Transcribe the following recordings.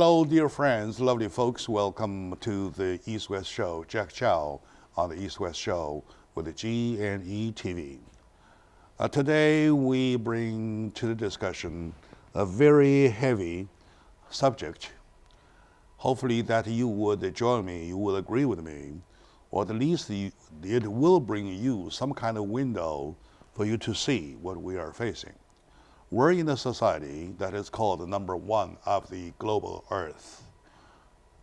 Hello, dear friends, lovely folks. Welcome to the East West Show. Jack Chow on the East West Show with the G&E TV. Today we bring to the discussion a very heavy subject. Hopefully that you would join me, you will agree with me, or at least it will bring you some kind of window for you to see what we are facing. We're in a society that is called the number one of the global earth.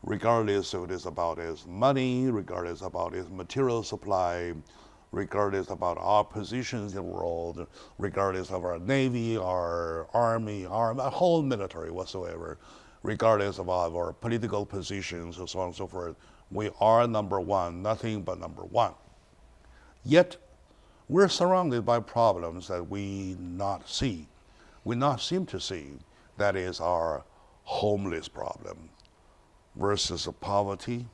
Regardless if it is about its money, regardless about its material supply, regardless about our positions in the world, regardless of our navy, our army, our whole military whatsoever, regardless of our political positions and so on and so forth, we are number one, nothing but number one. Yet, we're surrounded by problems that we not seem to see. That is our homeless problem versus poverty,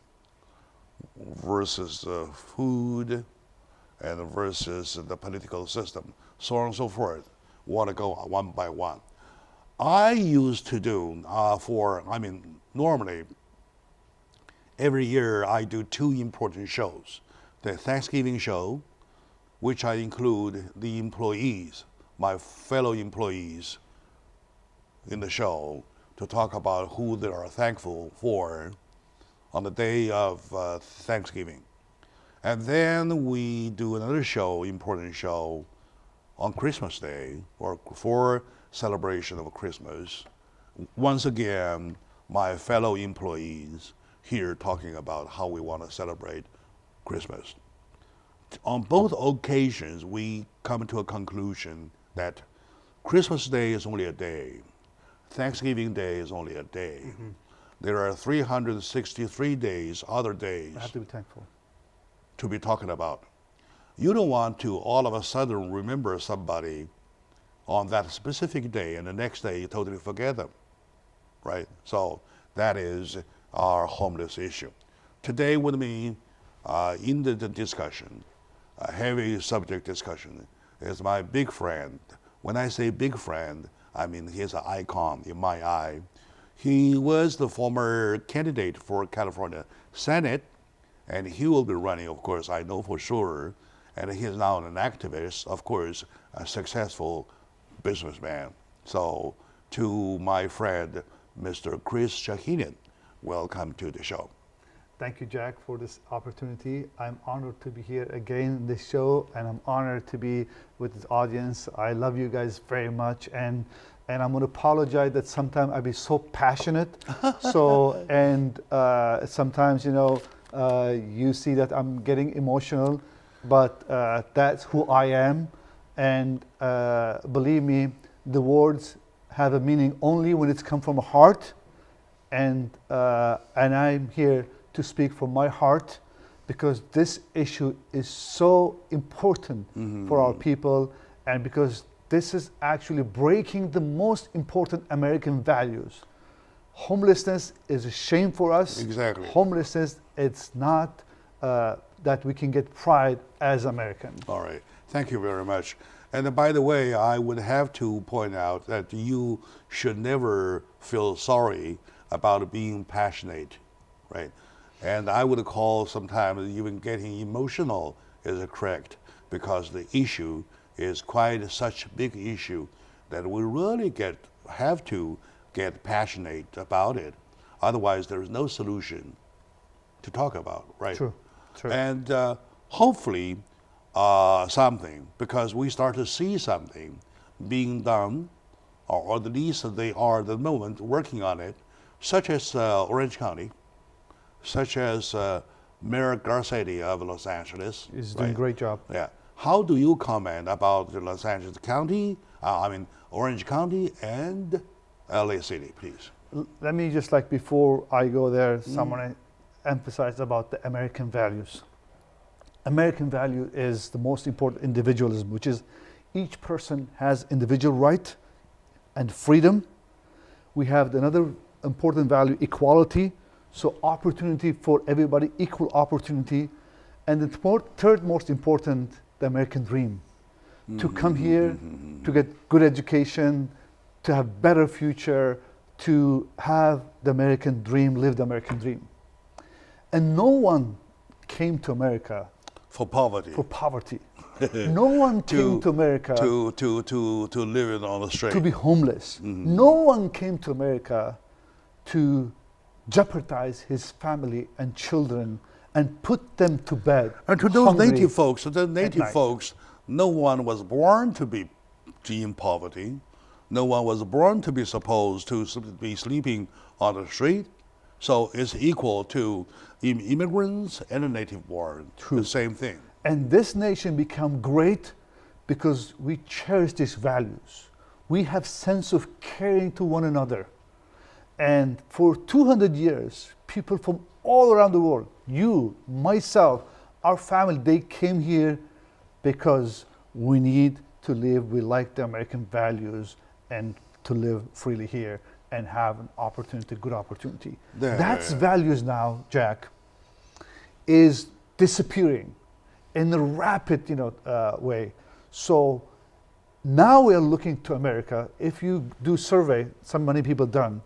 versus food, and versus the political system, so on and so forth. Want to go one by one. I used to do normally every year I do two important shows. The Thanksgiving show, which I include the employees, my fellow employees in the show, to talk about who they are thankful for on the day of Thanksgiving. And then we do another show, important show, on Christmas Day, or for celebration of Christmas. Once again, my fellow employees here talking about how we want to celebrate Christmas. On both occasions, we come to a conclusion that Christmas Day is only a day. Thanksgiving Day is only a day. Mm-hmm. There are 363 days, other days. I have to be thankful. To be talking about. You don't want to all of a sudden remember somebody on that specific day and the next day you totally forget them, right? So that is our homeless issue. Today with me in the discussion, a heavy subject discussion, is my big friend. When I say big friend, I mean he's an icon in my eye. He was the former candidate for California Senate, and he will be running, of course, I know for sure. And he is now an activist, of course, a successful businessman. So to my friend, Mr. Chris Shahinian, welcome to the show. Thank you, Jack, for this opportunity. I'm honored to be here again in this show, and I'm honored to be with this audience. I love you guys very much, and I'm going to apologize that sometimes I be so passionate. Sometimes, you see that I'm getting emotional, but that's who I am. And believe me, the words have a meaning only when it's come from a heart. And I'm here to speak from my heart, because this issue is so important for our people, and because this is actually breaking the most important American values. Homelessness is a shame for us. Exactly. Homelessness, it's not that we can get pride as Americans. All right. Thank you very much. And by the way, I would have to point out that you should never feel sorry about being passionate, right? And I would call sometimes even getting emotional is correct, because the issue is quite such a big issue that we really have to get passionate about it. Otherwise, there is no solution to talk about, right? True. And hopefully something, because we start to see something being done, or at least they are at the moment working on it, such as Orange County, such as Mayor Garcetti of Los Angeles. He's doing a great job. Yeah. How do you comment about the Los Angeles County, Orange County and LA City, please? Let me just, before I go there, someone emphasize about the American values. American value is the most important individualism, which is each person has individual right and freedom. We have another important value, equality. So opportunity for everybody, equal opportunity. And the third most important, the American dream. To come here, to get good education, to have better future, to have the American dream, live the American dream. And no one came to America for poverty. for poverty. No one came to America to live on the street. to be homeless. No one came to America to jeopardize his family and children and put them to bed. And to those hungry native folks, night. no one was born to be in poverty. No one was born to be supposed to be sleeping on the street. So it's equal to immigrants and the native born. True. The same thing. And this nation become great because we cherish these values. We have sense of caring to one another. And for 200 years, people from all around the world, you, myself, our family, they came here because we need to live, we like the American values and to live freely here and have an opportunity, good opportunity. That's values now, Jack, is disappearing in a rapid way. So now we are looking to America. If you do survey, many people done,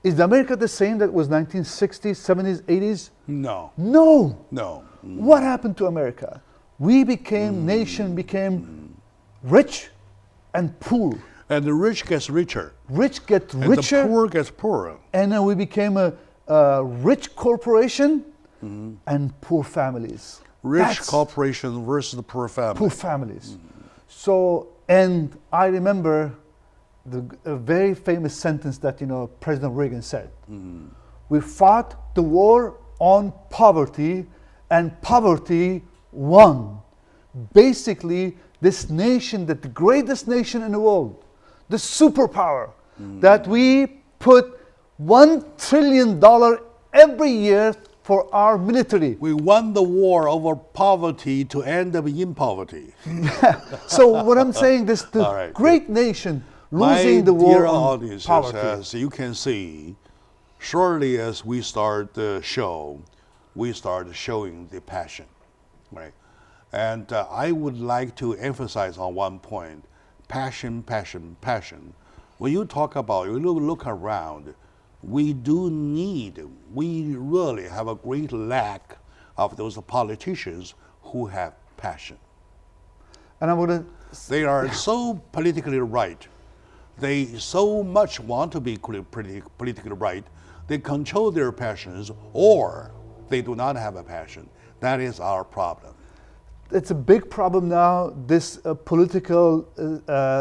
is America the same that was 1960s, 70s, 80s? No. No. No. What happened to America? We became, nation became rich and poor. And the rich gets richer. Rich get And richer. the poor gets poorer. And then we became a rich corporation and poor families. Rich That's corporation versus the poor family. poor families. So, and I remember a very famous sentence that President Reagan said. We fought the war on poverty, and poverty won. Basically, this nation, that the greatest nation in the world, the superpower, that we put $1 trillion every year for our military. We won the war over poverty to end up in poverty. So what I'm saying, this the All right, great nation losing the My war dear on audience, poverty. as you can see, shortly as we start the show, we start showing the passion, right? And I would like to emphasize on one point, passion, passion, passion. When you talk about, you look around, we really have a great lack of those politicians who have passion. And I'm going to They are so politically right. They so much want to be politically right. They control their passions, or they do not have a passion. That is our problem. It's a big problem now. This political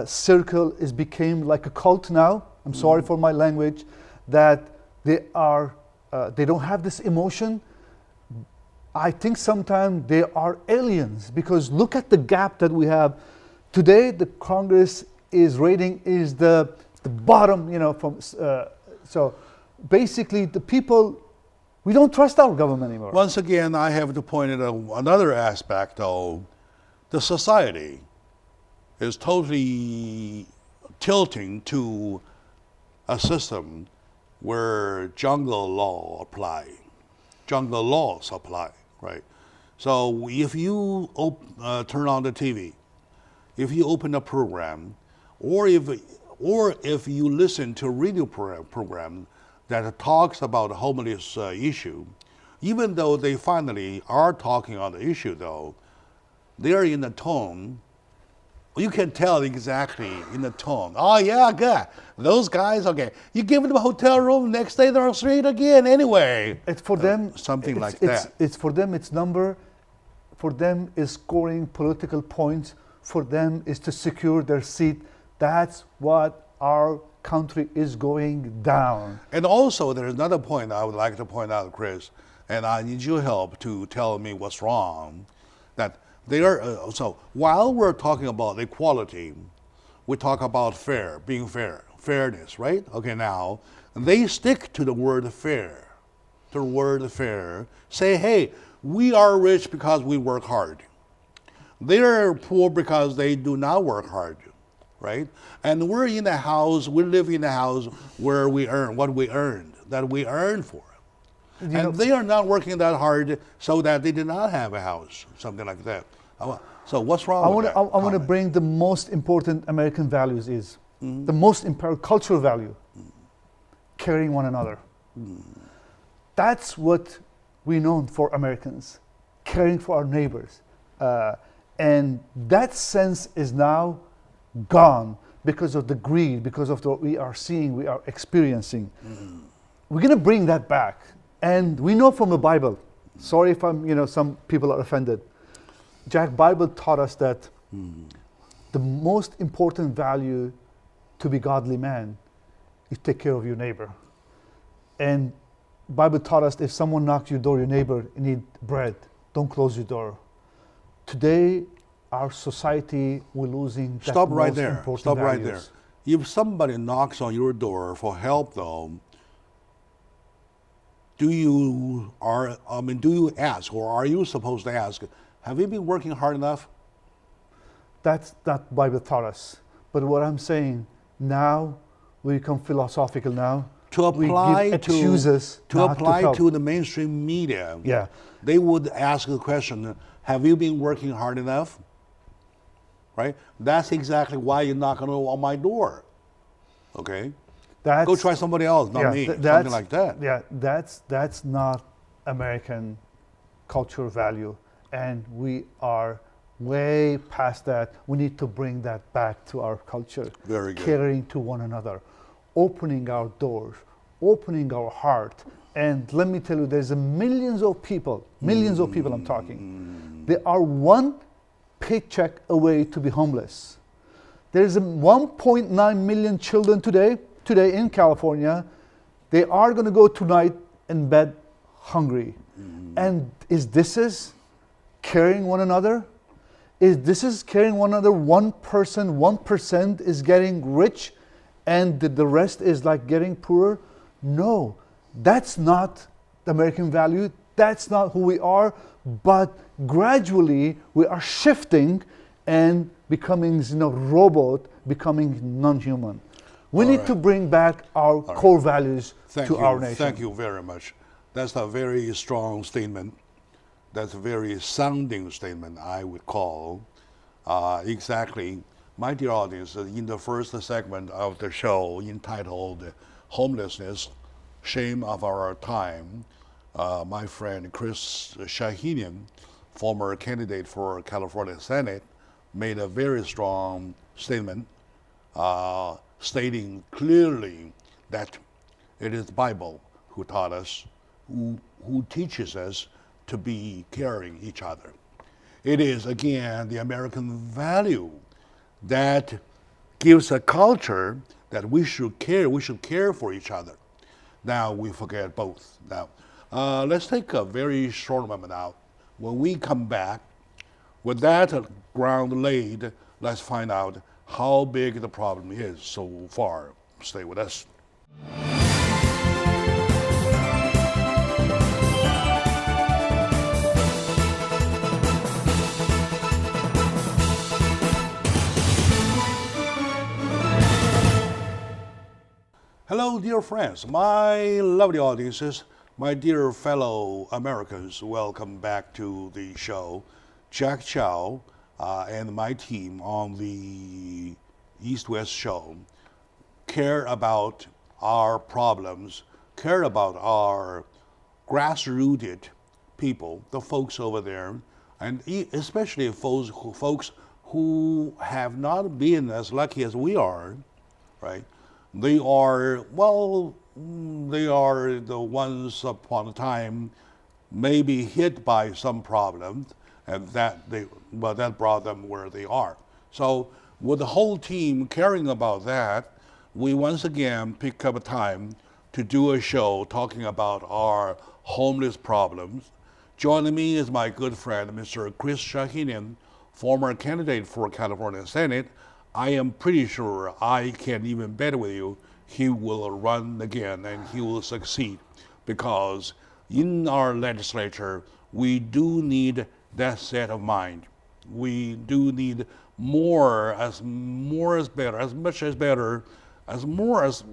circle is became like a cult now. I'm sorry for my language, that they don't have this emotion. I think sometimes they are aliens, because look at the gap that we have. Today, the Congress is rating is the bottom, so basically the people, we don't trust our government anymore. Once again, I have to point out another aspect, though. The society is totally tilting to a system where jungle laws apply, right? So if you turn on the TV, if you open a program, or if you listen to a radio program that talks about the homeless issue, even though they finally are talking on the issue, though, they are in the tone. You can tell exactly in the tone. Oh yeah, good. Those guys, okay. You give them a hotel room, next day they're on the street again anyway. It's for them something like that. It's for them. It's number. For them is scoring political points. For them is to secure their seat. That's what our country is going down. And also, there's another point I would like to point out, Chris, and I need your help to tell me what's wrong. That they are so while we're talking about equality, we talk about being fair, fairness, right? Okay, now they stick to the word fair, say, hey, we are rich because we work hard. They are poor because they do not work hard, right? And we live in a house where we earn what we earned, that we earned for. And they are not working that hard so that they did not have a house, something like that. So what's wrong with that? I want to bring the most important American values is, the most important cultural value caring one another. That's what we know for Americans, caring for our neighbors. And that sense is now gone because of the greed, because of what we are seeing, we are experiencing. We're going to bring that back. And we know from the Bible, sorry if some people are offended. Jack, Bible taught us that the most important value to be godly man is take care of your neighbor. And Bible taught us if someone knocks your door, your neighbor, you need bread, don't close your door. Today, our society, we're losing that Stop right most there. important Stop right values. there. If somebody knocks on your door for help, though, do you ask, or are you supposed to ask, have you been working hard enough? That's that Bible taught us. But what I'm saying, now we become philosophical now. To apply to the mainstream media, Yeah. they would ask the question, have you been working hard enough? Right? That's exactly why you're knocking on my door. Okay? Go try somebody else, not me. Something like that. Yeah, that's not American cultural value. And we are way past that. We need to bring that back to our culture. Very good. Caring to one another, opening our doors, opening our heart. And let me tell you, there's millions of people I'm talking. They are one paycheck away to be homeless. There's 1.9 million children today in California. They are going to go tonight in bed hungry. And is caring one another? Is caring one another? One person, 1% is getting rich and the rest is like getting poorer? No, that's not the American value. That's not who we are. But gradually we are shifting and becoming robot, becoming non-human. We need to bring back our core values to our nation. Thank you very much. That's a very strong statement. That's a very sounding statement, I would call. Exactly. My dear audience, in the first segment of the show entitled Homelessness, Shame of Our Time, my friend Chris Shahinian, former candidate for California Senate, made a very strong statement stating clearly that it is the Bible who taught us, who teaches us to be caring each other. It is, again, the American value that gives a culture that we should care for each other. Now we forget both. Now, let's take a very short moment out. When we come back, with that ground laid, let's find out how big the problem is so far. Stay with us. Hello, dear friends, my lovely audiences, my dear fellow Americans, welcome back to the show. Jack Chow and my team on the East-West show care about our problems, care about our grassrooted people, the folks over there, and especially folks who have not been as lucky as we are, right? They are the ones upon a time maybe hit by some problems, and that brought them where they are. So with the whole team caring about that, we once again pick up a time to do a show talking about our homeless problems. Joining me is my good friend, Mr. Chris Shahinian, former candidate for California Senate. I am pretty sure, I can even bet with you, he will run again and he will succeed, because in our legislature, we do need that set of mind. We do need more as better, as much as better, as more as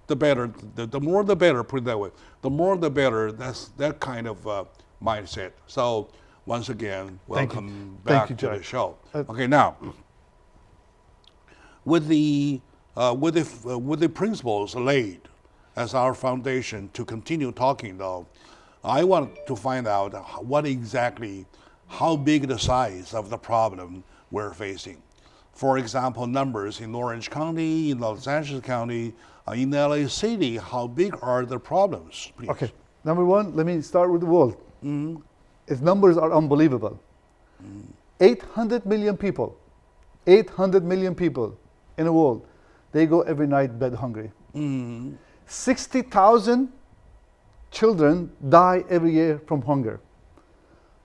the better, the more the better, put it that way. The more the better, that's that kind of mindset. So once again, welcome back to the show. Okay, now, with the principles laid, as our foundation to continue talking, though, I want to find out what exactly, how big the size of the problem we're facing. For example, numbers in Orange County, in Los Angeles County, in LA City, how big are the problems, please? Okay, number one, let me start with the world. Its numbers are unbelievable. 800 million people, 800 million people in the world, they go every night bed hungry. 60,000 children die every year from hunger.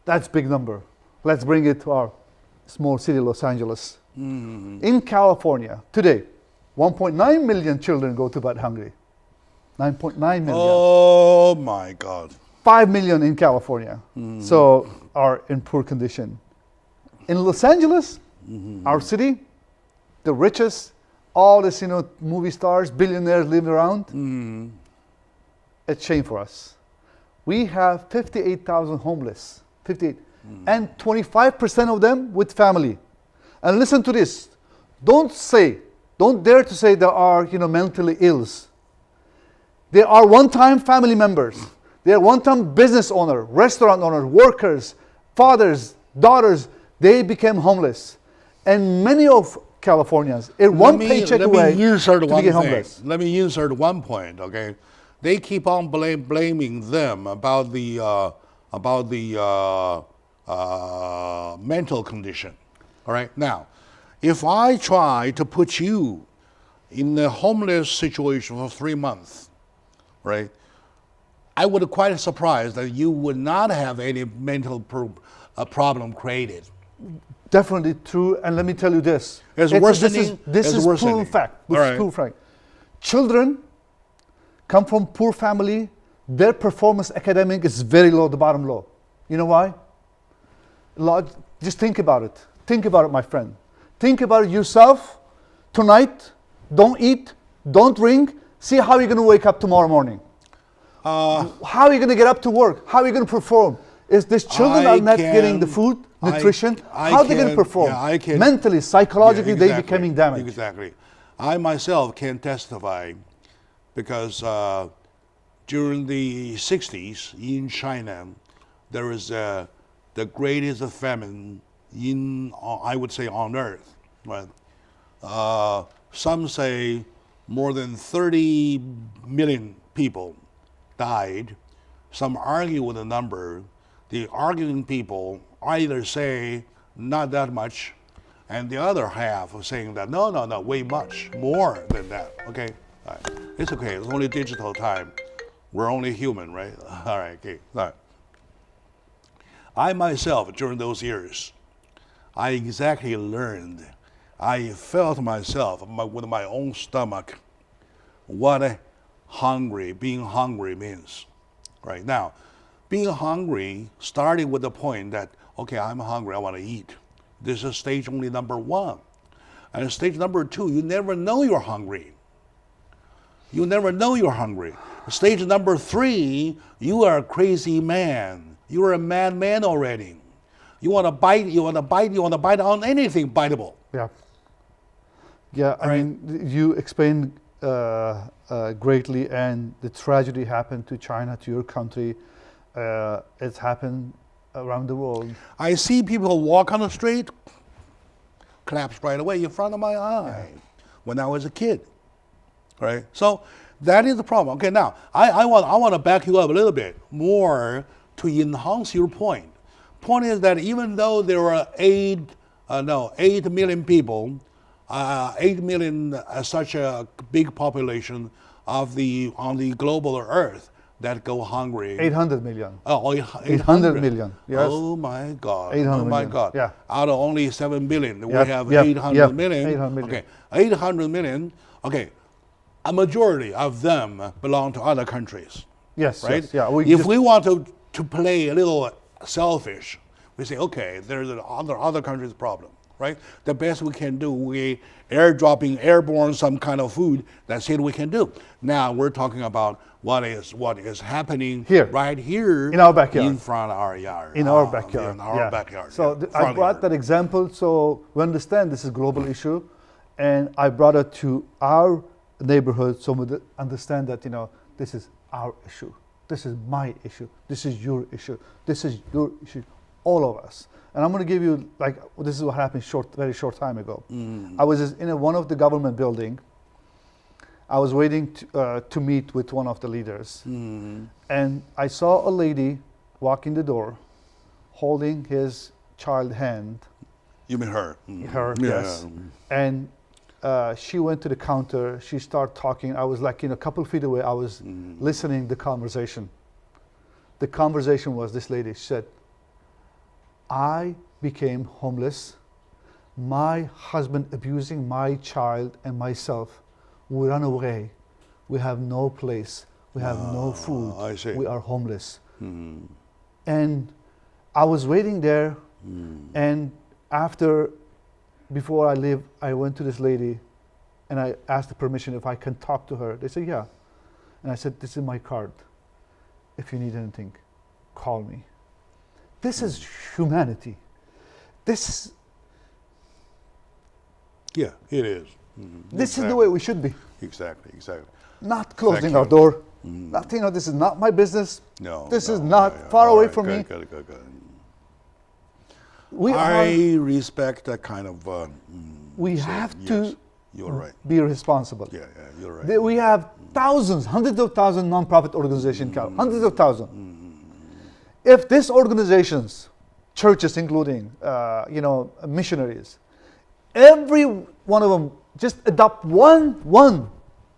That's a big number. Let's bring it to our small city, Los Angeles. In California, today, 1.9 million children go to bed hungry. 9.9 million. Oh my God. 5 million in California, so are in poor condition. In Los Angeles, our city, the richest, all this, movie stars, billionaires live around. It's shame for us. We have 58,000 homeless, 58, and 25% of them with family. And listen to this, don't dare to say there are, mentally ills. They are one-time family members. They are one-time business owner, restaurant owner, workers, fathers, daughters. They became homeless. And many of Californians are one paycheck away to become homeless. Let me insert one point, okay? They keep on blaming them about the mental condition. All right, now, if I try to put you in a homeless situation for 3 months, right, I would be quite surprised that you would not have any mental problem created. Definitely true, and let me tell you this. This is proven fact. This is proven fact. Children come from poor family, their performance academic is very low, the bottom low. You know why? Just think about it. Think about it, my friend. Think about it yourself tonight. Don't eat, don't drink. See how you're going to wake up tomorrow morning. How are you going to get up to work? How are you going to perform? Is these children are not getting the food, nutrition? How are they going to perform? Mentally, psychologically, they're becoming damaged. Exactly. I myself can testify because during the 60s in China, there was the greatest famine I would say, on earth. Right? Some say more than 30 million people died. Some argue with the number. The arguing people either say not that much, and the other half of saying that no, way much more than that. Okay, all right. It's okay. It's only digital time. We're only human, right? All right. Okay. All right. I myself, during those years, I exactly learned. I felt myself with my own stomach what being hungry means. Right now, being hungry started with the point that, okay, I'm hungry, I want to eat. This is stage only number 1. And stage number 2, you never know you're hungry. You never know you're hungry. Stage number 3, you are a crazy man. You are a madman already. You want to bite, you want to bite on anything biteable. Yeah. Yeah, I mean, you explained greatly, and the tragedy happened to China, to your country. It's happened around the world. I see people walk on the street, collapse right away in front of my eye when I was a kid, right? So that is the problem. Okay, now I want to back you up a little bit more to enhance your point. Point is that even though there are 8 million people, 8 million, such a big population on the global Earth that go hungry. 800 million. Oh, 800 million. Yes. Oh my God. 800 oh my million. God. Yeah. Out of only 7 billion, we have 800 million. 800 million. Okay, 800 million. Okay, a majority of them belong to other countries. Yes. Right. Yes, yeah. If we want to play a little selfish, we say, okay, there's other countries' problem. Right? The best we can do, we airborne some kind of food. That's it we can do. Now we're talking about what is happening here, right here in our backyard, in front of our yard, in our backyard. In our backyard. So I brought that example so we understand this is a global issue, and I brought it to our neighborhood, so we understand that, this is our issue. This is my issue. This is your issue. This is your issue. All of us. And I'm going to give you, this is what happened very short time ago. I was in one of the government building. I was waiting to meet with one of the leaders. And I saw a lady walk in the door, holding his child hand. You mean her? Her, yes. And she went to the counter. She started talking. I was a couple feet away. I was listening the conversation. The conversation was this lady. She said, I became homeless. My husband abusing my child and myself. We run away. We have no place. We have no food. I see. We are homeless. And I was waiting there. And before I leave, I went to this lady and I asked the permission if I can talk to her. They said, yeah. And I said, this is my card. If you need anything, call me. This is humanity. Yeah, it is. This is the way we should be. Exactly. Not closing our door. Not, this is not my business. No. This is not far away from me. Good. I respect that kind of. We have to you're right. be responsible. Yeah, you're right. We have thousands, hundreds of thousands non-profit organizations, hundreds of thousands. If these organizations, churches including, missionaries, every one of them just adopt one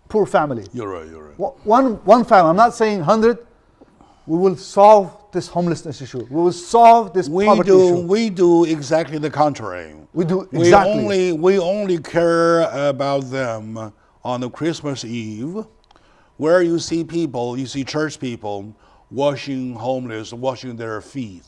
poor family. You're right. One family. I'm not saying 100. We will solve this homelessness issue. We will solve this poverty issue. We do exactly the contrary. We do exactly. We only care about them on the Christmas Eve, where you see church people washing their feet,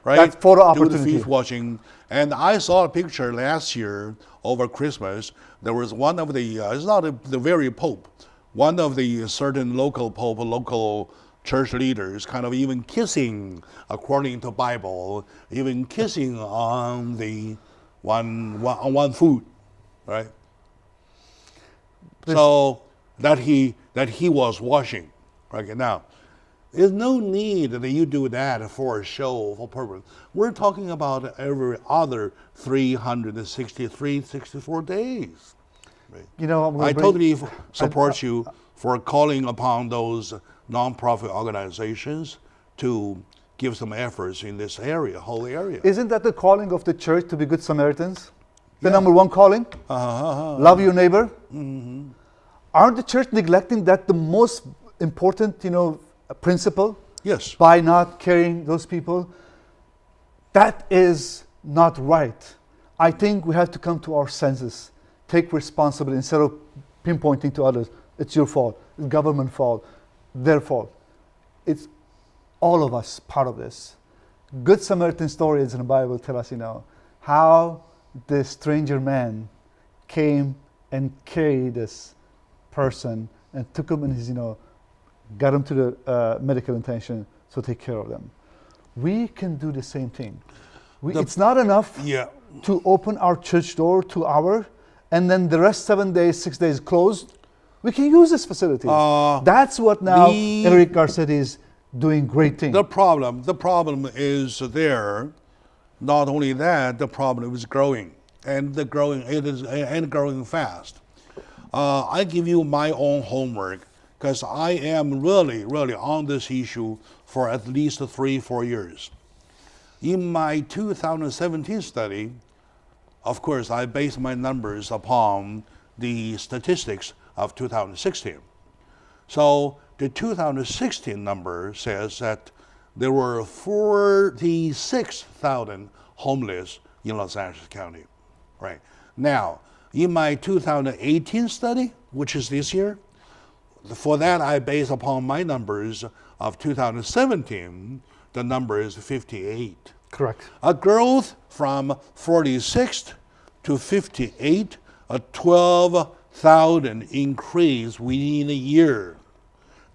right? That's photo opportunity. Do the feet washing. And I saw a picture last year over Christmas. There was one of the, it's not the very Pope, one of the certain local church leaders kind of even kissing, according to Bible, even kissing on the one foot, right? So that he was washing. Right now, there's no need that you do that for a show, for purpose. We're talking about every other 64 days. Right? I totally support you for calling upon those non-profit organizations to give some efforts in this whole area. Isn't that the calling of the church to be good Samaritans? The number one calling? Love your neighbor? Aren't the church neglecting that the most important, principle? Yes. By not carrying those people? That is not right. I think we have to come to our senses, take responsibility instead of pinpointing to others. It's your fault. It's government fault. Their fault. It's all of us part of this. Good Samaritan stories in the Bible tell us, how the stranger man came and carried this person and took him in his, got him to the medical attention to take care of them. We can do the same thing. It's not enough to open our church door 2 hours and then the rest 7 days, 6 days closed. We can use this facility. That's what now Eric Garcetti is doing great things. The problem is there. Not only that, the problem is growing, and growing fast. I give you my own homework because I am really on this issue for at least 3-4 years. In my 2017 study, of course, I based my numbers upon the statistics of 2016. So the 2016 number says that there were 46,000 homeless in Los Angeles County. Right. Now, in my 2018 study, which is this year, for that I base upon my numbers of 2017, the number is 58. Correct. A growth from 46 to 58, a 12,000 increase within a year.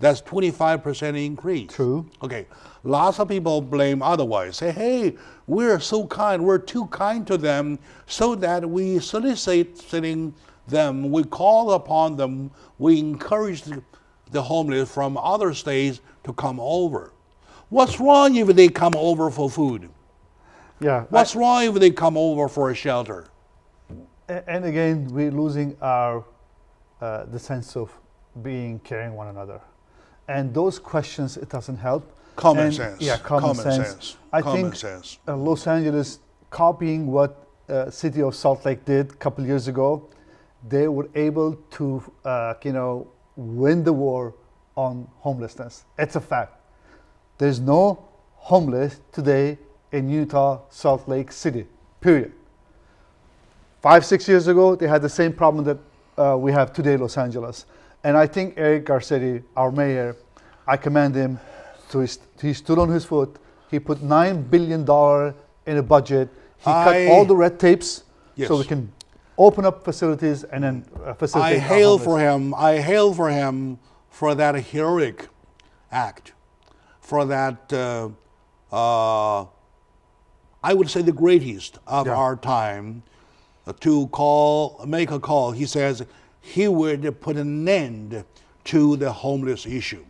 That's 25% increase. True. Okay. Lots of people blame otherwise. Say, hey, we're so kind. We're too kind to them so that we soliciting them, we call upon them, we encourage the homeless from other states to come over. What's wrong if they come over for food? Yeah. What's wrong if they come over for a shelter? And again, we're losing our the sense of being caring one another, and those questions, it doesn't help. Common sense. Yeah, common sense. I think Los Angeles, copying what city of Salt Lake did a couple years ago, they were able to win the war on homelessness. It's a fact. There's no homeless today in Utah, Salt Lake City, period. 5-6 years ago, they had the same problem that we have today in Los Angeles. And I think Eric Garcetti, our mayor, I commend him. He stood on his foot. He put $9 billion in a budget. He cut all the red tapes so we can open up facilities and then facilitate. I hail for him. I hail for him for that heroic act, for that, I would say the greatest of our time, to make a call. He says he would put an end to the homeless issue.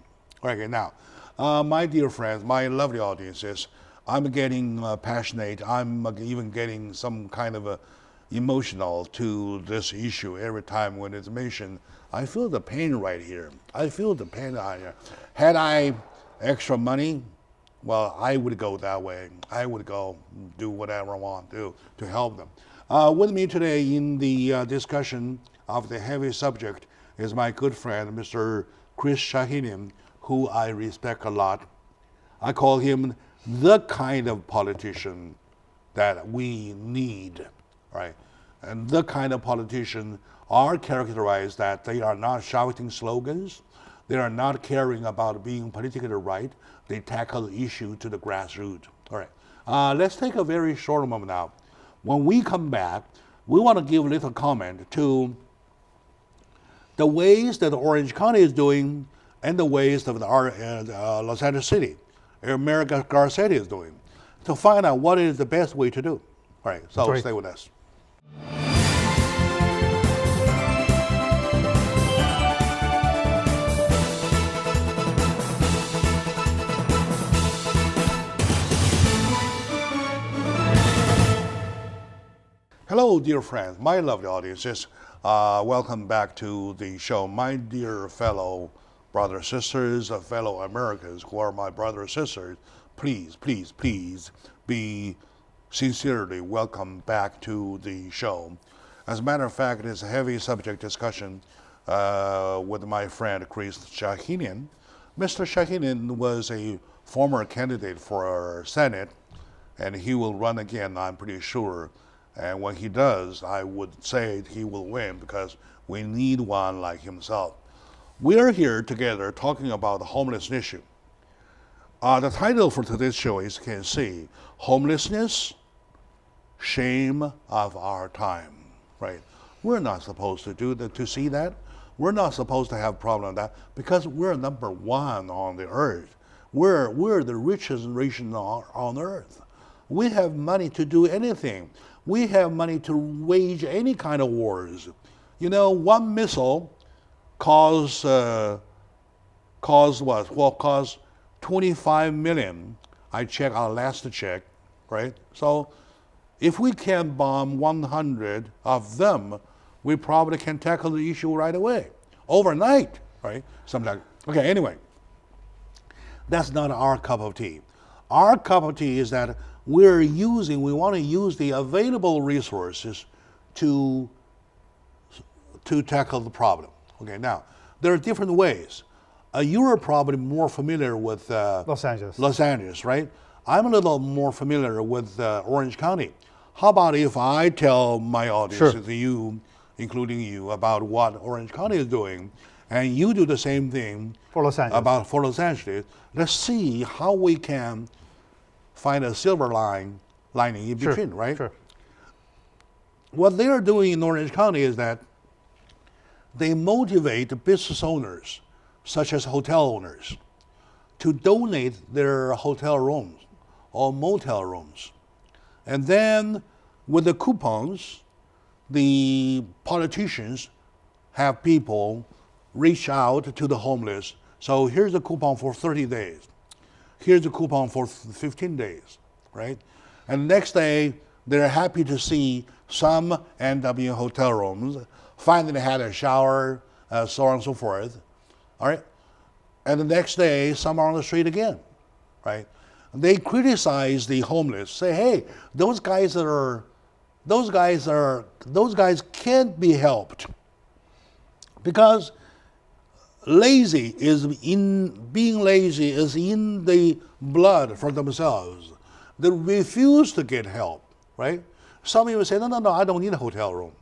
Okay, now, my dear friends, my lovely audiences, I'm getting passionate. I'm even getting some kind of emotional to this issue every time when it's mentioned. I feel the pain right here. I feel the pain out here. Had I extra money, well, I would go that way. I would go do whatever I want to help them. With me today in the discussion of the heavy subject is my good friend, Mr. Chris Shahinian, who I respect a lot. I call him the kind of politician that we need, right? And the kind of politician are characterized that they are not shouting slogans. They are not caring about being politically right. They tackle the issue to the grassroots. All right, let's take a very short moment now. When we come back, we want to give a little comment to the ways that Orange County is doing and the ways that Los Angeles City, America Garcetti is doing, to find out what is the best way to do. All right, so stay with us. Hello, dear friends, my lovely audiences. Welcome back to the show. My dear fellow brothers, sisters, fellow Americans who are my brothers, sisters, please, please, please be sincerely welcome back to the show. As a matter of fact, it's a heavy subject discussion with my friend Chris Shahinian. Mr. Shahinian was a former candidate for Senate, and he will run again, I'm pretty sure. And when he does, I would say he will win because we need one like himself. We are here together talking about the homeless issue. The title for today's show is, you can see, Homelessness, Shame of Our Time, right? We're not supposed to do that, to see that. We're not supposed to have a problem with that because we're number one on the earth. We're the richest nation on earth. We have money to do anything. We have money to wage any kind of wars. You know, one missile costs what? Well, costs 25 million. I checked our last check, right? So if we can bomb 100 of them, we probably can tackle the issue right away, overnight, right? Something like, okay, anyway, that's not our cup of tea. Our cup of tea is that we want to use the available resources to tackle the problem. Okay, now, there are different ways. You are probably more familiar with Los Angeles, right? I'm a little more familiar with Orange County. How about if I tell my audience, you, including you, about what Orange County is doing, and you do the same thing for Los Angeles. Let's see how we can find a silver lining in between, right? Sure. What they are doing in Orange County is that they motivate business owners, such as hotel owners, to donate their hotel rooms or motel rooms. And then with the coupons, the politicians have people reach out to the homeless. So here's a coupon for 30 days. Here's a coupon for 15 days, right? And the next day, they're happy to see some end up in hotel rooms, finally had a shower, so on and so forth, all right? And the next day, some are on the street again, right? They criticize the homeless, say, hey, those guys can't be helped because being lazy is in the blood for themselves. They refuse to get help, right? Some people say, no, I don't need a hotel room.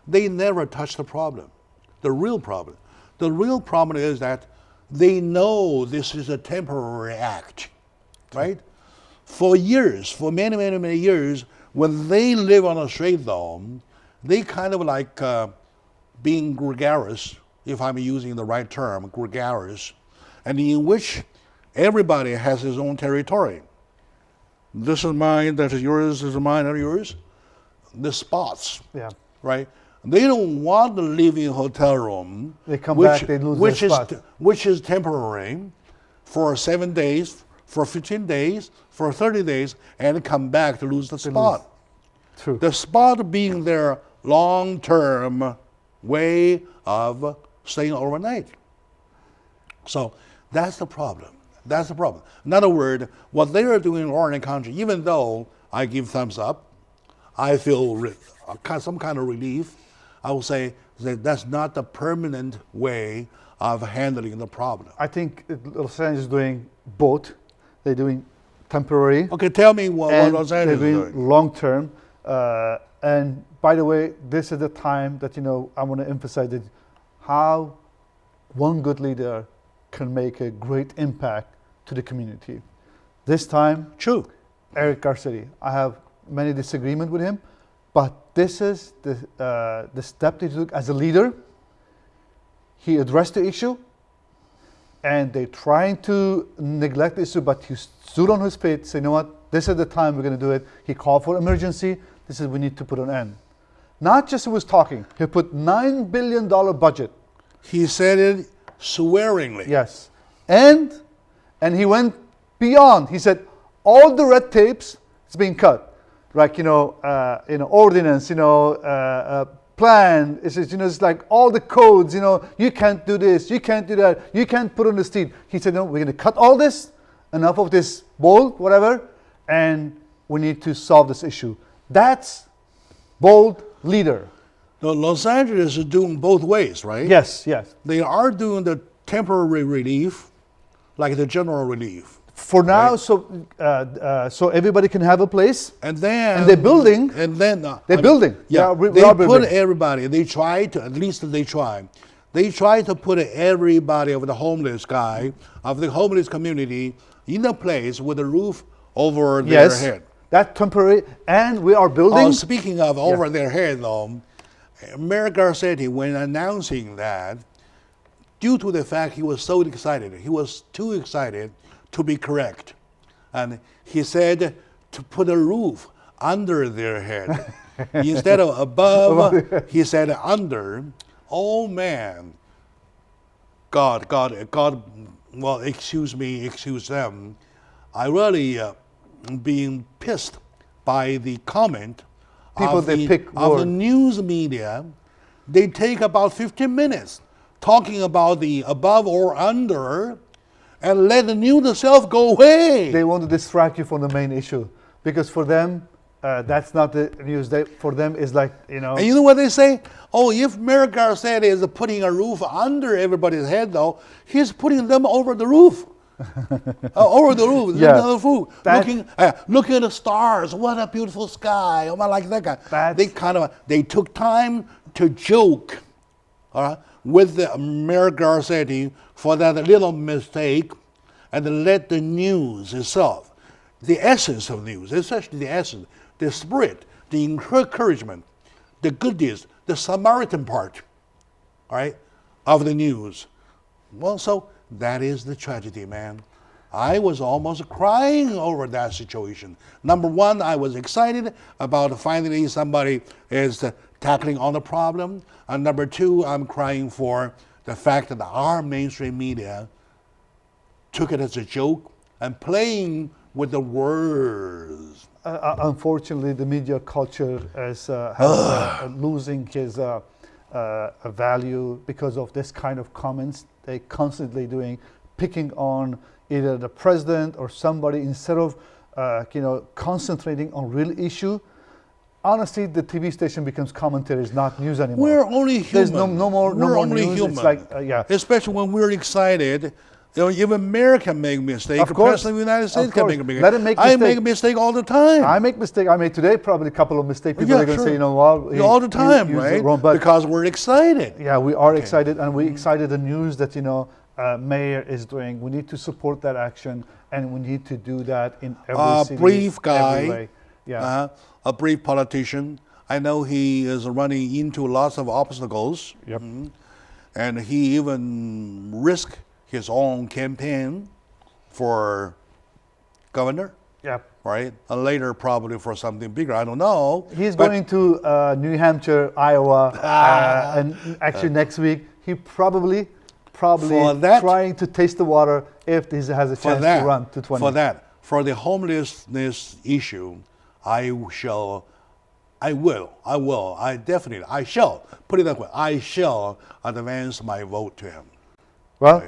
They never touch the problem, the real problem. The real problem is that they know this is a temporary act, right? For years, for many, many, many years, when they live on a street though, they kind of like being gregarious, if I'm using the right term, gregarious, and in which everybody has his own territory. This is mine, that is yours, this is mine, that is yours. The spots, Yeah. right? They don't want to live in a hotel room. They come back, they lose their spot. Which is temporary for 7 days, for 15 days, for 30 days, and come back to lose the spot. True. The spot being their long-term way of staying overnight. So that's the problem. That's the problem. In other words, what they are doing in our country, even though I give thumbs up, I feel some kind of relief, I will say that that's not the permanent way of handling the problem. I think Los Angeles is doing both. They're doing temporary. Okay, tell me what Los Angeles they're is doing doing. long term. And by the way, this is the time that I want to emphasize that how one good leader can make a great impact to the community. This time, True. Eric Garcetti. I have many disagreements with him, but this is the step that he took as a leader. He addressed the issue, and they're trying to neglect the issue, but he stood on his feet, said, you know what, this is the time we're going to do it. He called for emergency. This is, we need to put an end. Not just he was talking, he put $9 billion budget. He said it swearingly. Yes. And he went beyond. He said, all the red tapes is being cut. Like, ordinance, plan. It's like all the codes, you can't do this, you can't do that, you can't put on the street. He said, no, we're going to cut all this, enough of this bold, whatever, and we need to solve this issue. That's bold leader. Now, Los Angeles is doing both ways, right? Yes. They are doing the temporary relief, like the general relief. For now, Right. so everybody can have a place. And then And they're building. And then They're building. Yeah, We they are put building. everybody. They try to, at least they try. They try to put everybody of the homeless guy, of the homeless community, in a place with a roof over their head. That's temporary, and we are building. Oh, speaking of over their head, though, Mayor Garcetti, when announcing that, due to the fact he was so excited, he was too excited to be correct. And he said to put a roof under their head. Instead of above, he said under. Oh man, God, well, excuse me, excuse them. I really being pissed by the comment People, of they the, pick of the word. news media. They take about 15 minutes talking about the above or under and let the news itself go away. They want to distract you from the main issue, because for them, that's not the news. For them, is like, And you know what they say? Oh, if Mayor Garcetti is putting a roof under everybody's head, though, he's putting them over the roof. Over the roof, Yeah. another roof. Looking at the stars. What a beautiful sky. Oh, I like that guy. They took time to joke, with the Mayor Garcetti for that little mistake, and let the news itself, the essence of news, especially the essence, the spirit, the encouragement, the goodness, the Samaritan part, of the news. Well, so that is the tragedy, man. I was almost crying over that situation. Number one, I was excited about finally somebody is tackling on the problem. And number two, I'm crying for the fact that our mainstream media took it as a joke and playing with the words. Unfortunately, the media culture is losing his value because of this kind of comments they constantly doing, picking on either the president or somebody instead of concentrating on real issue. Honestly, the TV station becomes commentary, it's not news anymore. We're only human. There's no more only news. human. It's like, yeah. Especially when we're excited. Even America make mistake. Of course. The President of the United States can make a mistake. Let him make I mistake. make a mistake all the time. I make mistake. I made today probably a couple of mistakes. People Yeah, are going to sure. say, well, all the time, he used it right? wrong, but Because we're excited. yeah, we are excited, and we excited the news that mayor is doing. We need to support that action, and we need to do that in every city. Brief every guy, way. Yeah. a brief politician. I know he is running into lots of obstacles. Yep. And he even risked his own campaign for governor, Yep. right? And later probably for something bigger. I don't know. He's But going to New Hampshire, Iowa, and actually next week he probably For that- trying to taste the water if he has a for chance that, to run to 20. for the homelessness issue, I shall, I shall, put it that way, I shall advance my vote to him. Well,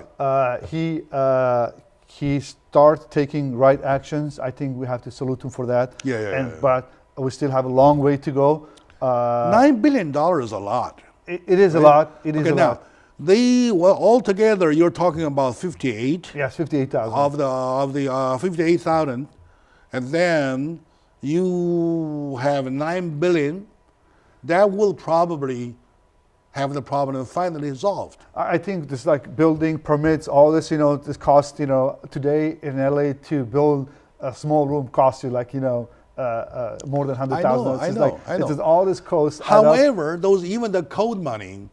he starts taking right actions. I think we have to salute him for that. Yeah. But we still have a long way to go. $9 billion is a lot. It is a lot. It is Okay, a now, lot. altogether, you're talking about 58 Yes, 58,000. of the 58,000, and then you have 9 billion. That will probably have the problem finally resolved. I think this like building permits, all this, this cost, today in LA to build a small room costs you like, more than 100,000. I know. It's just all this cost. However, even the code money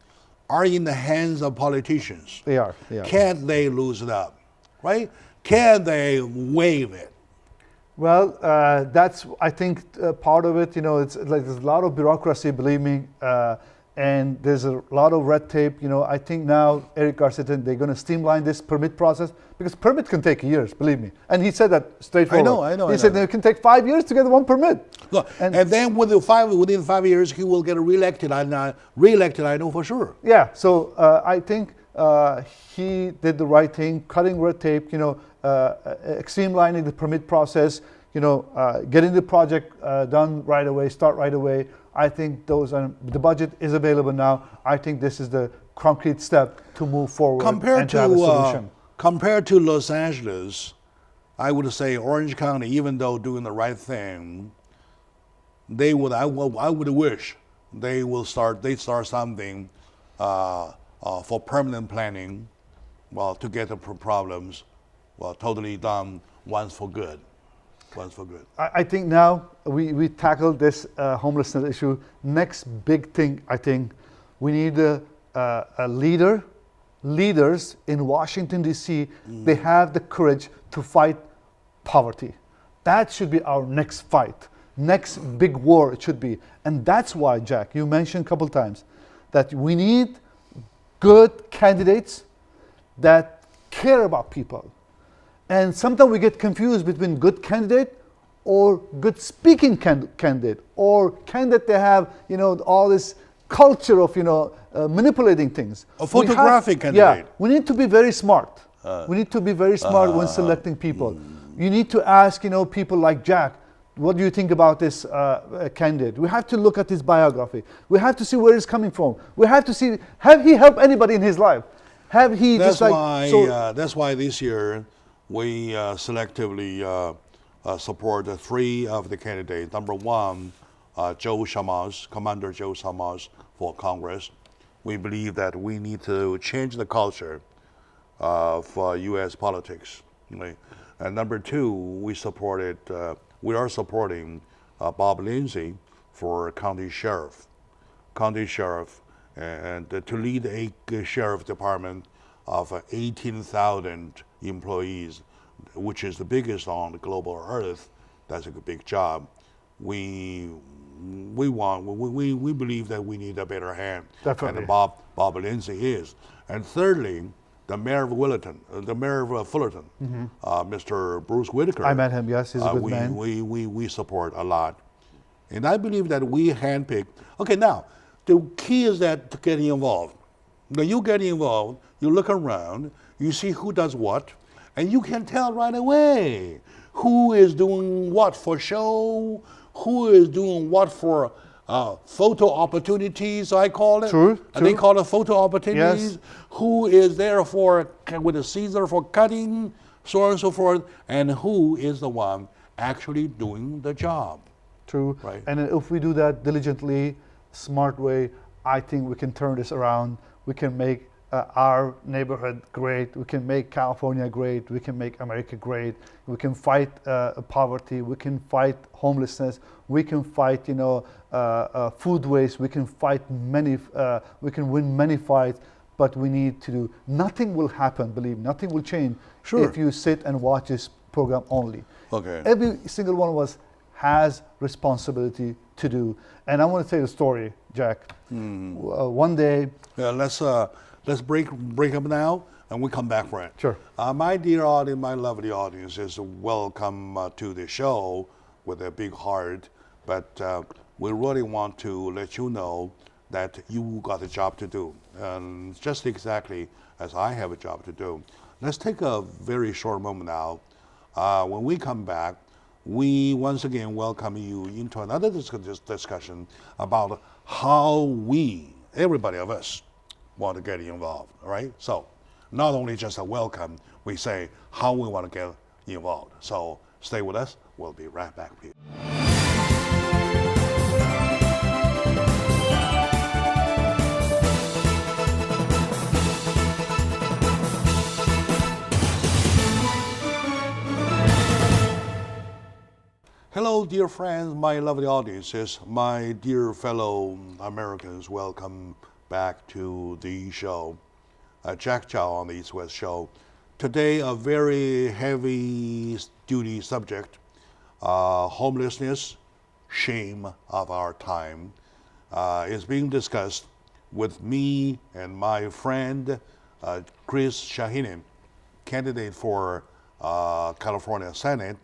are in the hands of politicians. They are. Can't they lose it up, right? Can they waive it? Well, that's, I think, part of it. It's like there's a lot of bureaucracy, believe me, and there's a lot of red tape. I think now, Eric Garcia, they're going to streamline this permit process because permit can take years, believe me. And he said that straightforward. I know. He said it can take 5 years to get one permit. Look, and then within 5 years, he will get reelected. Reelected, I know for sure. Yeah, so I think he did the right thing, cutting red tape, streamlining the permit process, getting the project done right away, start right away. I think the budget is available now. I think this is the concrete step to move forward and to have a solution. Compared to Los Angeles, I would say Orange County, even though doing the right thing, I would wish they start something for permanent planning, to get the problems, totally done once for good. I think now we tackled this homelessness issue. Next big thing, I think, we need leaders in Washington, D.C., they have the courage to fight poverty. That should be our next fight, next big war it should be. And that's why, Jack, you mentioned a couple times that we need good candidates that care about people. And sometimes we get confused between good candidate or good speaking candidate or candidate they have, all this culture of, manipulating things. A photographic candidate. Yeah, we need to be very smart. We need to be very smart when selecting people. You need to ask, people like Jack, what do you think about this candidate? We have to look at his biography. We have to see where he's coming from. We have to see, have he helped anybody in his life? Have he that's why this year we selectively support 3 of the candidates. Number 1, Commander Joe Shammas for Congress. We believe that we need to change the culture of U.S. politics. Right? And number 2, we are supporting Bob Lindsay for county sheriff, and to lead a sheriff department of 18,000 employees which is the biggest on the global earth, that's a big job. We believe that we need a better hand. Definitely. And Bob Lindsay is. And thirdly, the mayor of Fullerton, Mr. Bruce Whitaker. I met him, yes, he's a good man. We support a lot. And I believe that we handpick. Okay, now, the key is that to getting involved. Now you get involved, you look around, you see who does what, and you can tell right away who is doing what for show, who is doing what for photo opportunities, I call it. True. They call it photo opportunities. Yes. Who is there for with a scissor for cutting, so on and so forth, and who is the one actually doing the job. True. Right. And if we do that diligently, smart way, I think we can turn this around. We can make our neighborhood great. We can make California great. We can make America great. We can fight poverty. We can fight homelessness. We can fight, food waste. We can fight many. We can win many fights. But we need to do. Nothing will happen. Believe me, nothing will change if you sit and watch this program only. Okay. Every single one of us has responsibility to do. And I want to tell you a story, Jack. One day. Yeah, let's break up now, and we come back for it. Sure. My dear audience, my lovely audience, is welcome to the show with a big heart. But we really want to let you know that you got a job to do, and just exactly as I have a job to do. Let's take a very short moment now. When we come back, we once again welcome you into another discussion about how we, everybody of us, want to get involved, all right? So not only just a welcome, we say how we want to get involved. So stay with us. We'll be right back with you. Hello, dear friends, my lovely audiences, my dear fellow Americans, welcome back to the show. Jack Chow on the East West Show. Today, a very heavy duty subject, homelessness, shame of our time, is being discussed with me and my friend, Chris Shahinen, candidate for California Senate.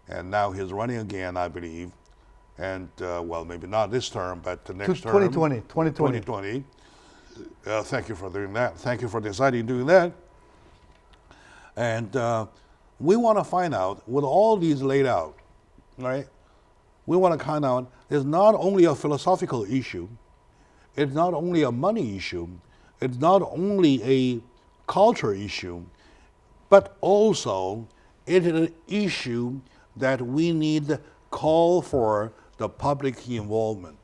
And now he's running again, I believe. And, well, maybe not this term, but the next term. 2020. Thank you for doing that. Thank you for deciding doing that. And we want to find out, with all these laid out, right? We want to find out, it's not only a philosophical issue, it's not only a money issue, it's not only a culture issue, but also it is an issue that we need to call for the public involvement.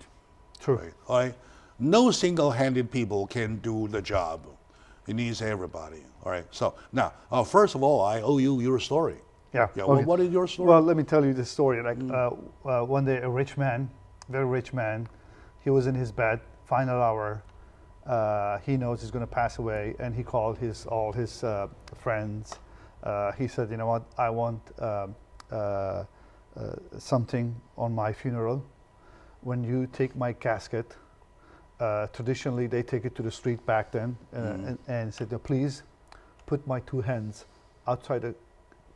True. Right? All right? No single-handed people can do the job. It needs everybody. All right. So now, first of all, I owe you your story. Yeah. Yeah. Okay. Well, what is your story? Well, let me tell you the story. Like one day, a rich man, very rich man, he was in his bed, final hour. He knows he's going to pass away, and he called all his friends. He said, "You know what? I want something on my funeral. When you take my casket, traditionally they take it to the street back then, and said, please put my two hands outside the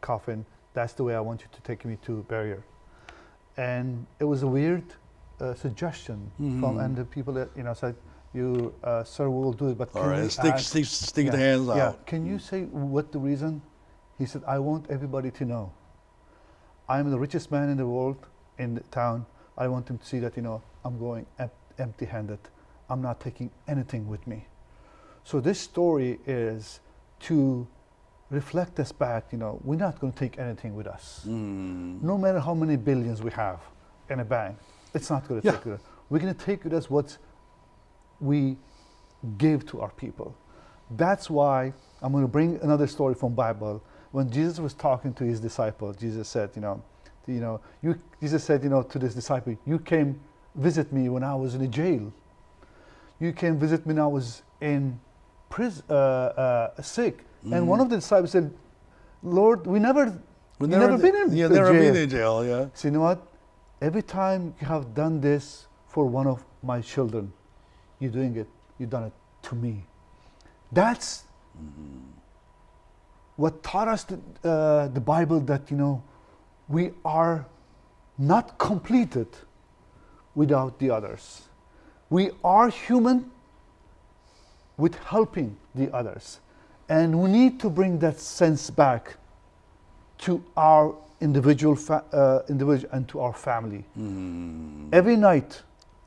coffin. That's the way I want you to take me to burial." And it was a weird suggestion from, and the people that said, "You, sir, we will do it, but all can right, we stick the hands out." Yeah, can you say what the reason?" He said, "I want everybody to know I'm the richest man in the world, in the town. I want them to see that, I'm going empty-handed. I'm not taking anything with me." So this story is to reflect us back, we're not going to take anything with us. No matter how many billions we have in a bank, it's not going to take with us. We're going to take with us what we give to our people. That's why I'm going to bring another story from Bible. When Jesus was talking to his disciples, Jesus said, Jesus said, to this disciple, "You came visit me when I was in a jail. You came visit me when I was in prison, sick." And one of the disciples said, Lord, we never been in Yeah, the never jail. been in jail. Yeah. So you know what? Every time you have done this for one of my children, you're doing it. You've done it to me. That's what taught us the Bible, that we are not completed without the others. We are human with helping the others, and we need to bring that sense back to our individual and to our family. Every night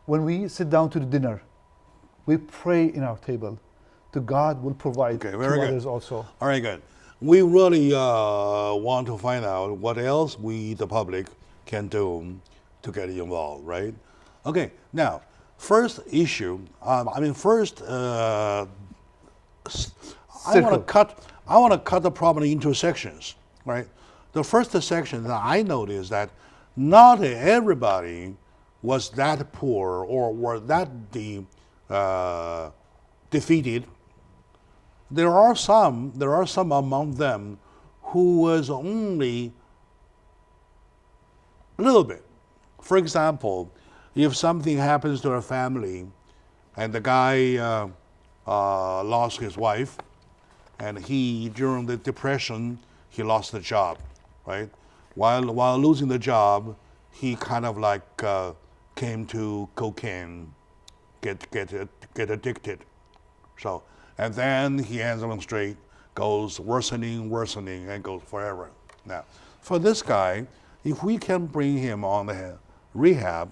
when we sit down to the dinner, we pray in our table to God will provide Okay, to very good. others also. All right, good. We really want to find out what else we, the public, can do to get involved, right? Okay, now, first issue. First, I Circle. want to cut the problem into sections, right? The first section that I noticed that not everybody was that poor or were that defeated. There are some among them who was only a little bit. For example, if something happens to a family and the guy lost his wife, and during the depression, he lost the job, right? While losing the job, he kind of like came to cocaine, get addicted. So, and then he ends up on straight, goes worsening, and goes forever. Now, for this guy, if we can bring him on the rehab,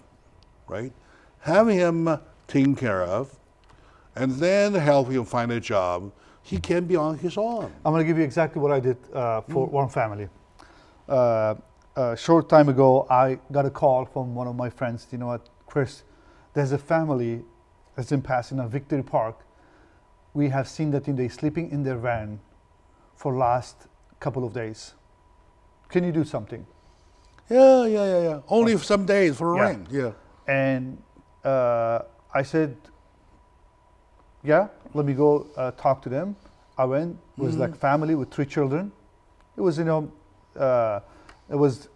right, have him taken care of, and then help him find a job, he can be on his own. I'm going to give you exactly what I did for one family. A short time ago, I got a call from one of my friends. You know what, Chris, there's a family that's in Pasadena, Victory Park. We have seen that they're sleeping in their van for last couple of days. Can you do something? Yeah. Only some days for Yeah. rain. Yeah. And I said, yeah, let me go talk to them. I went. It was like family with 3 children. It was,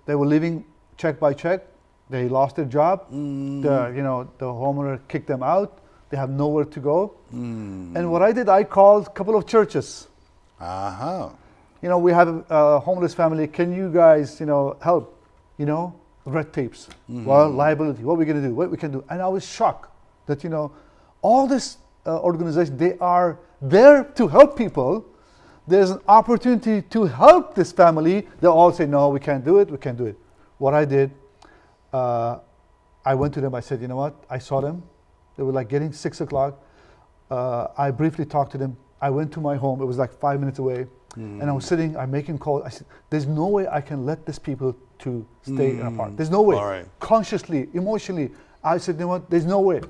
they were living check by check. They lost their job. The homeowner kicked them out. They have nowhere to go. And what I did, I called a couple of churches. We have a homeless family. Can you guys, help? Red tapes. Well, liability. What are we going to do? What we can do? And I was shocked that, all this organization, they are there to help people. There's an opportunity to help this family. They all say, no, we can't do it. We can't do it. What I did, I went to them. I said, you know what? I saw them. They were like getting 6 o'clock. I briefly talked to them. I went to my home. It was like 5 minutes away. And I was sitting, I'm making calls. I said, there's no way I can let these people to stay in a park. There's no way. All right. Consciously, emotionally, I said, you know what? There's no way.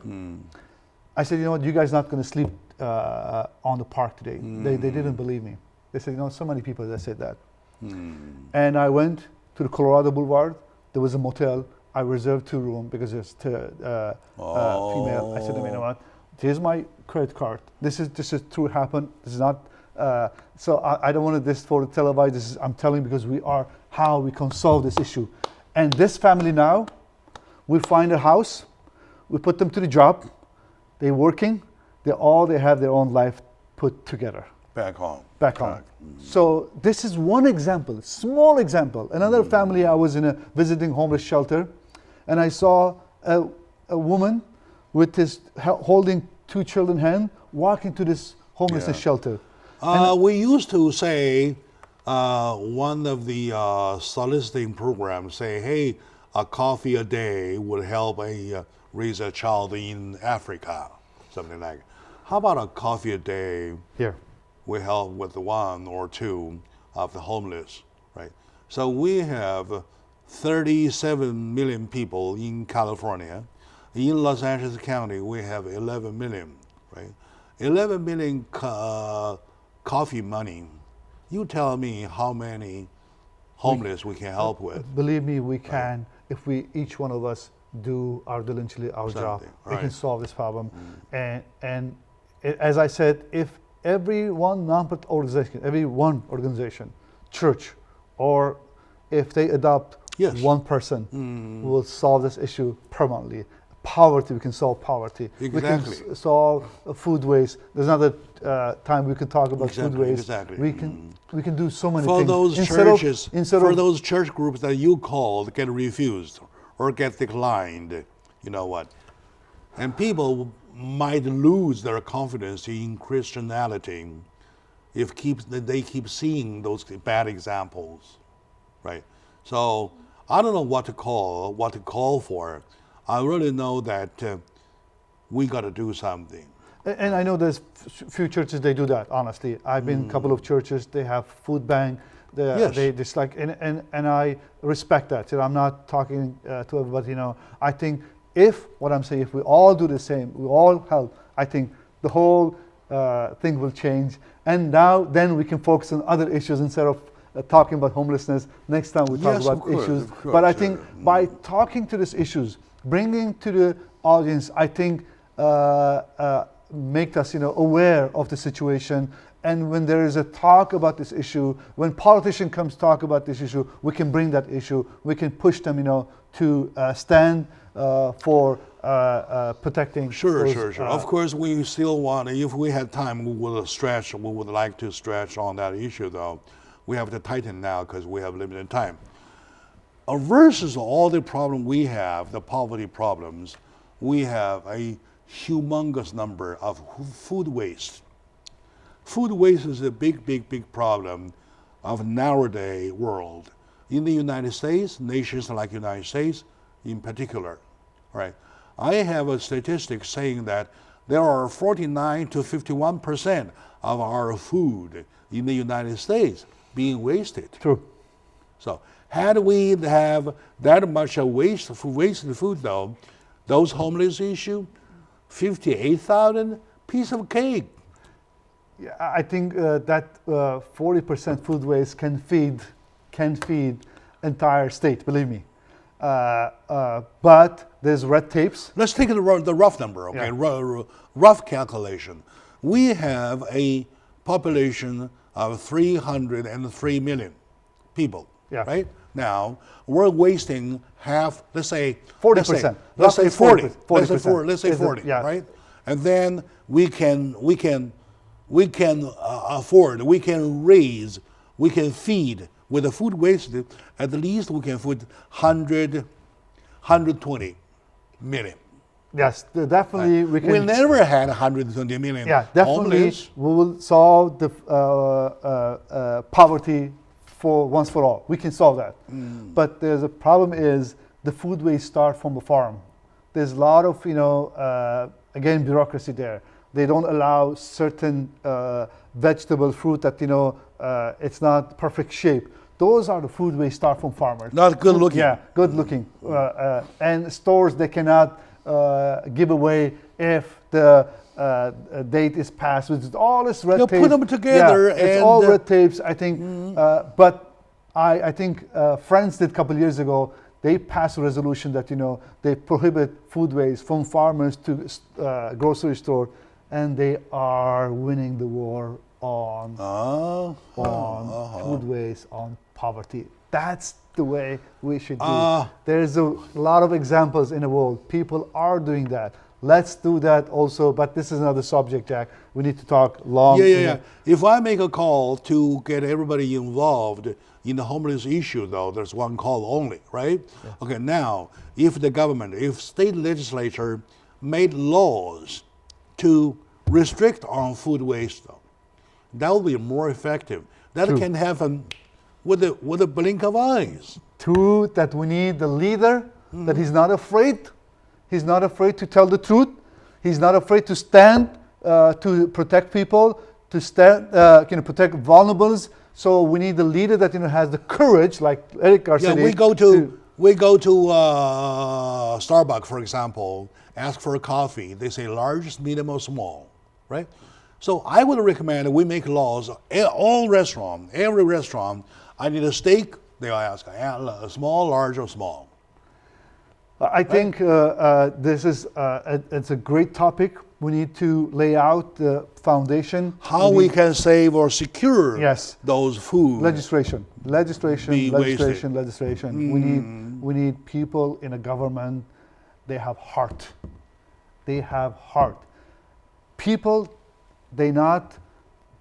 I said, you know what? You guys not going to sleep on the park today. They didn't believe me. They said, so many people that said that. And I went to the Colorado Boulevard. There was a motel. I reserved 2 rooms because there's female. I said to them, you know what? Here's my credit card. This is true happen. This is not. So I don't want this for televised. I'm telling because how we can solve this issue. And this family now, we find a house. We put them to the job. They're working. They have their own life put together. Back home. So this is one example, small example. Another family, I was in a visiting homeless shelter, and I saw a woman with holding 2 children hand, walking to this homelessness shelter. We used to say, one of the soliciting programs say, hey, a coffee a day would help raise a child in Africa, something like that. How about a coffee a day? Here. We help with 1 or 2 of the homeless, right? So we have 37 million people in California. In Los Angeles County, we have 11 million, right? 11 million coffee money. You tell me how many homeless we can help with. Believe me, we can, if each one of us do diligently our job. We can solve this problem. And as I said, if every one nonprofit organization, church, or if they adopt Yes. one person, we will solve this issue permanently. Poverty, we can solve poverty. We Exactly. can solve food waste. There's another time we can talk about food Exactly, waste. exactly. We can do so many For things. those churches, for those church groups that you called get refused or get declined, you know what? And people might lose their confidence in Christianity if they keep seeing those bad examples, right? So I don't know what to call for. I really know that we got to do something. And I know there's few churches they do that. Honestly, I've been in a couple of churches. They have food bank. Yes. They just like and I respect that. You know, I'm not talking to everybody. You know, I think if we all do the same, we all help. I think the whole thing will change. And now then we can focus on other issues instead of talking about homelessness. Next time we talk Yes, about of course, issues. of course, But I think by talking to these issues, bringing to the audience, I think. Make us, aware of the situation. And when there is a talk about this issue, when politician comes talk about this issue, we can bring that issue. We can push them, to stand for protecting. Sure. those, Of course, we still want. If we had time, we would like to stretch on that issue. Though we have to tighten now because we have limited time. Versus all the problem we have, the poverty problems, we have a humongous number of food waste. Food waste is a big problem of nowadays world. In the United States, nations like United States in particular, right? I have a statistic saying that there are 49 to 51% of our food in the United States being wasted. True. So had we have that much wasted food though, those homeless issue, 58,000 piece of cake. Yeah, I think that 40% food waste can feed entire state. Believe me. But there's red tapes. Let's take the rough number, okay? Yeah. Rough calculation. We have a population of 303 million people, Yeah. right? Now, we're wasting half, let's say 40%. Let's say 40. 40%. Let's say 40, Yeah. right? And then we can afford, we can feed with the food waste, at least we can feed 120 million. Yes, definitely we can. We never had 120 million Yeah, definitely homeless. we will solve the poverty for once for all. We can solve that. But there's a problem is the food waste start from the farm. There's a lot of, again, bureaucracy there. They don't allow certain vegetable fruit that, it's not perfect shape. Those are the food waste start from farmers. Not good looking. Yeah, good looking. And stores, they cannot give away if the date is passed, which is all this red tape. Put them together. Yeah, it's all red tapes, I think. But I think France did a couple of years ago, they passed a resolution that, they prohibit food waste from farmers to grocery store, and they are winning the war on food waste, on poverty. That's the way we should do. There's a lot of examples in the world. People are doing that. Let's do that also, but this is another subject, Jack. We need to talk long. Yeah. If I make a call to get everybody involved in the homeless issue, though, there's one call only, right? Yeah. Okay, now, if the government, if state legislature made laws to restrict on food waste, though, that will be more effective. That True. can happen with a blink of eyes. True, that we need the leader, that he's not afraid. He's not afraid to tell the truth. He's not afraid to stand to protect people, to stand, protect vulnerables. So we need the leader that has the courage, like Eric Garcia. Yeah, we go to Starbucks, for example, ask for a coffee. They say large, medium, or small, right? So I would recommend we make laws. All restaurant, every restaurant, I need a steak. They ask small, large, or small. I think this is it's a great topic. We need to lay out the foundation. How we can save or secure Yes. those food. Legislation. Be Legislation. wasted. We need people in a government. They have heart. They have heart. People, they not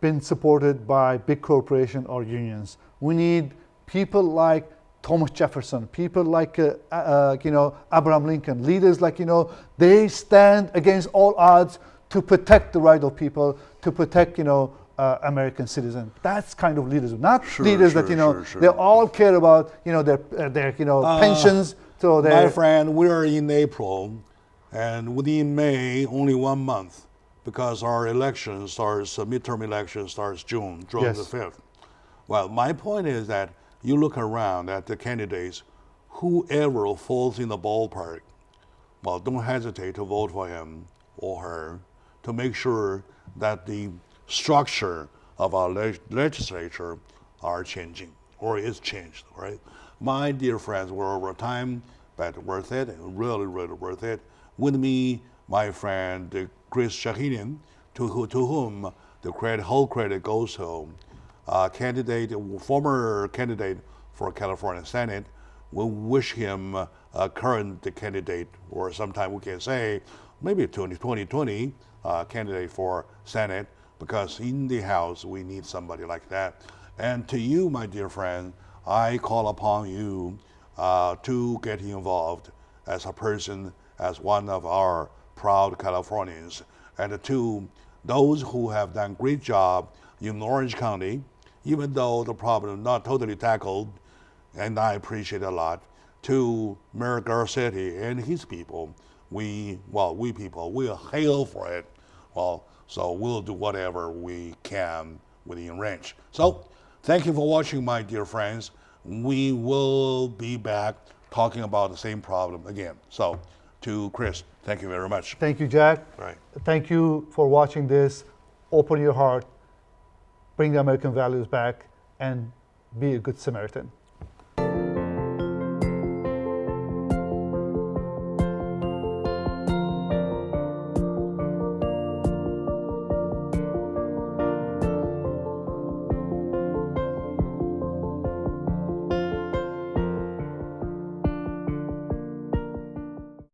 been supported by big corporation or unions. We need people like Thomas Jefferson, people like Abraham Lincoln, leaders like they stand against all odds to protect the right of people, to protect American citizens. That's kind of leadership, not leaders that they all care about their pensions. So my friend, we're in April, and within May, only 1 month, because our election starts, midterm election starts June Yes. the 5th. Well, my point is that you look around at the candidates, whoever falls in the ballpark, well, don't hesitate to vote for him or her to make sure that the structure of our legislature are changing or is changed, right? My dear friends, we're over time, but worth it, really, really worth it. With me, my friend Chris Shahinian, to whom the whole credit goes to, former candidate for California Senate. We wish him a current candidate, or sometime we can say maybe 2020 candidate for Senate, because in the House we need somebody like that. And to you, my dear friend, I call upon you to get involved as a person, as one of our proud Californians. And to those who have done great job in Orange County, even though the problem not totally tackled, and I appreciate a lot, to Mayor Garcetti and his people, we people, we'll hail for it. Well, so we'll do whatever we can within range. So, thank you for watching, my dear friends. We will be back talking about the same problem again. So, to Chris, thank you very much. Thank you, Jack. Right. Thank you for watching this. Open your heart, bring the American values back, and be a good Samaritan.